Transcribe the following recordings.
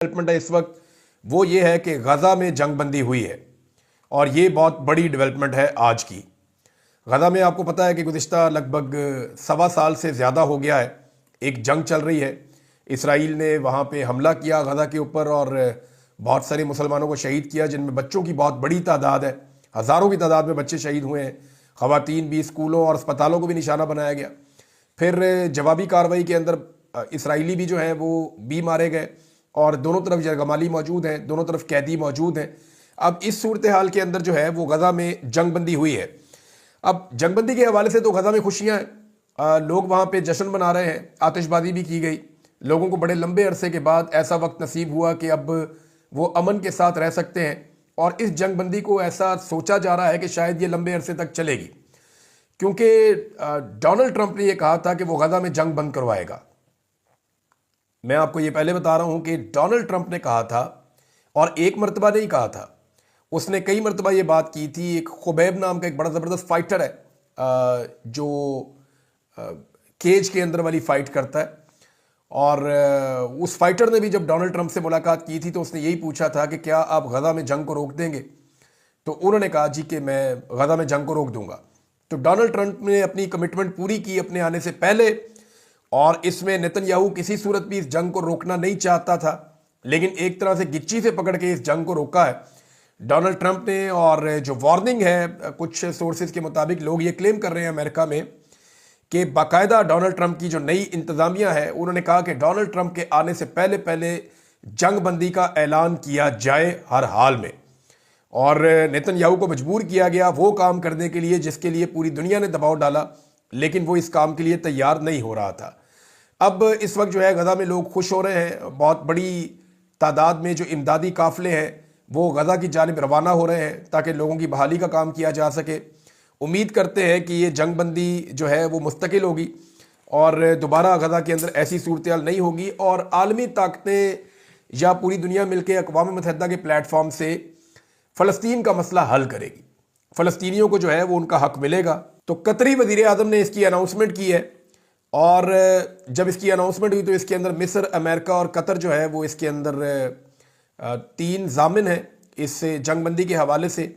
Development है इस वक्त वो ये है कि गज़ा में जंगबंदी हुई है और ये बहुत बड़ी डेवलपमेंट है आज की। गज़ा में आपको पता है कि गुज़िश्ता लगभग 1.25 साल से ज़्यादा हो गया है, एक जंग चल रही है। इसराइल ने वहाँ पे हमला किया गज़ा के ऊपर और बहुत सारे मुसलमानों को शहीद किया, जिनमें बच्चों की बहुत बड़ी तादाद है। हज़ारों की तादाद में बच्चे शहीद हुए हैं। ख़वातीन भी, स्कूलों और अस्पतालों को भी निशाना बनाया गया। फिर जवाबी कार्रवाई के अंदर इसराइली भी जो है वो भी मारे गए और दोनों तरफ यरगमाली मौजूद हैं, दोनों तरफ कैदी मौजूद हैं। अब इस सूरत हाल के अंदर जो है वो गज़ा में जंगबंदी हुई है। अब जंगबंदी के हवाले से तो गज़ा में खुशियाँ हैं, लोग वहाँ पे जश्न मना रहे हैं, आतिशबाजी भी की गई। लोगों को बड़े लंबे अरसे के बाद ऐसा वक्त नसीब हुआ कि अब वो अमन के साथ रह सकते हैं और इस जंगबंदी को ऐसा सोचा जा रहा है कि शायद ये लंबे अरसे तक चलेगी, क्योंकि डोनाल्ड ट्रंप ने यह कहा था कि वो गज़ा में जंग बंद करवाएगा। मैं आपको ये पहले बता रहा हूं कि डोनाल्ड ट्रंप ने कहा था, और एक मरतबा नहीं कहा था, उसने कई मरतबा ये बात की थी। एक खुबैब नाम का एक बड़ा ज़बरदस्त फाइटर है जो केज के अंदर वाली फाइट करता है, और उस फाइटर ने भी जब डोनाल्ड ट्रंप से मुलाकात की थी तो उसने यही पूछा था कि क्या आप गज़ा में जंग को रोक देंगे। तो उन्होंने कहा जी कि मैं गज़ा में जंग को रोक दूंगा। तो डोनाल्ड ट्रंप ने अपनी कमिटमेंट पूरी की अपने आने से पहले, और इसमें नेतन्याहू किसी सूरत भी इस जंग को रोकना नहीं चाहता था, लेकिन एक तरह से गिच्ची से पकड़ के इस जंग को रोका है डोनाल्ड ट्रंप ने। और जो वार्निंग है, कुछ सोर्सेज के मुताबिक लोग ये क्लेम कर रहे हैं अमेरिका में कि बाकायदा डोनाल्ड ट्रंप की जो नई इंतजामिया है, उन्होंने कहा कि डोनाल्ड ट्रंप के आने से पहले पहले जंगबंदी का ऐलान किया जाए हर हाल में। और नेतन्याहू को मजबूर किया गया वो काम करने के लिए जिसके लिए पूरी दुनिया ने दबाव डाला, लेकिन वो इस काम के लिए तैयार नहीं हो रहा था। अब इस वक्त जो है गज़ा में लोग खुश हो रहे हैं। बहुत बड़ी तादाद में जो इमदादी काफ़िले हैं वो गज़ा की जानिब रवाना हो रहे हैं ताकि लोगों की बहाली का काम किया जा सके। उम्मीद करते हैं कि ये जंगबंदी जो है वो मुस्तकिल होगी और दोबारा गज़ा के अंदर ऐसी सूरत हाल नहीं होगी, और आलमी ताकतें या पूरी दुनिया मिलकर अक़वाम मुत्तहिदा के प्लेटफॉर्म से फ़लस्तीन का मसला हल करेगी। फ़लस्तीनियों को जो है वो उनका हक मिलेगा। तो कतरी वज़ीर आज़म ने इसकी अनाउंसमेंट की है, और जब इसकी अनाउंसमेंट हुई तो इसके अंदर मिस्र, अमेरिका और कतर जो है वो इसके अंदर 3 ज़ामिन हैं इस जंगबंदी के हवाले से,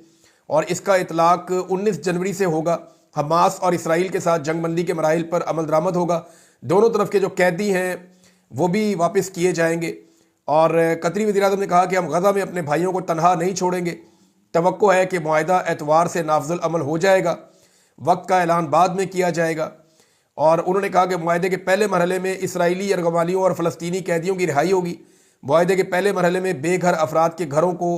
और इसका इतलाक़ 19 जनवरी से होगा। हमास और इसराइल के साथ जंगबंदी के मराहिल पर अमल दरामद होगा। दोनों तरफ के जो कैदी हैं वो भी वापस किए जाएंगे। और कतरी वज़ीर आज़म ने कहा कि हम गज़ा में अपने भाइयों को तनहा नहीं छोड़ेंगे। तवक्को है कि मुआहिदा एतवार से नाफजुल अमल हो जाएगा, वक्त का ऐलान बाद में किया जाएगा। और उन्होंने कहा कि मुआहिदे के पहले मरहले में इसराइली यरगमालियों और फ़लस्तीनी कैदियों की रिहाई होगी। मुआहिदे के पहले मरहले में बेघर अफराद के घरों को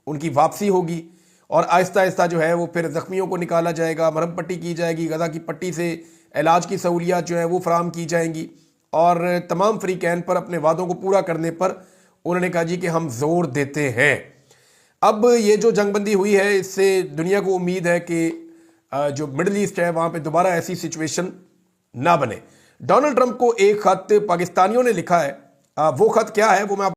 उनकी वापसी होगी, और आहिस्ता आहिस्ता जो है वो फिर ज़ख्मियों को निकाला जाएगा, मरहम पट्टी की जाएगी, गज़ा की पट्टी से इलाज की सहूलियात जो है वो फराम की जाएंगी। और तमाम फ़रीक़ैन पर अपने वादों को पूरा करने पर उन्होंने कहा जी कि हम ज़ोर देते हैं। अब ये जो जंगबंदी हुई है इससे दुनिया को उम्मीद है कि जो मिडल ईस्ट है वहाँ पे दोबारा ऐसी सिचुएशन ना बने। डोनाल्ड ट्रंप को एक ख़त पाकिस्तानियों ने लिखा है, वो ख़त क्या है वो मैं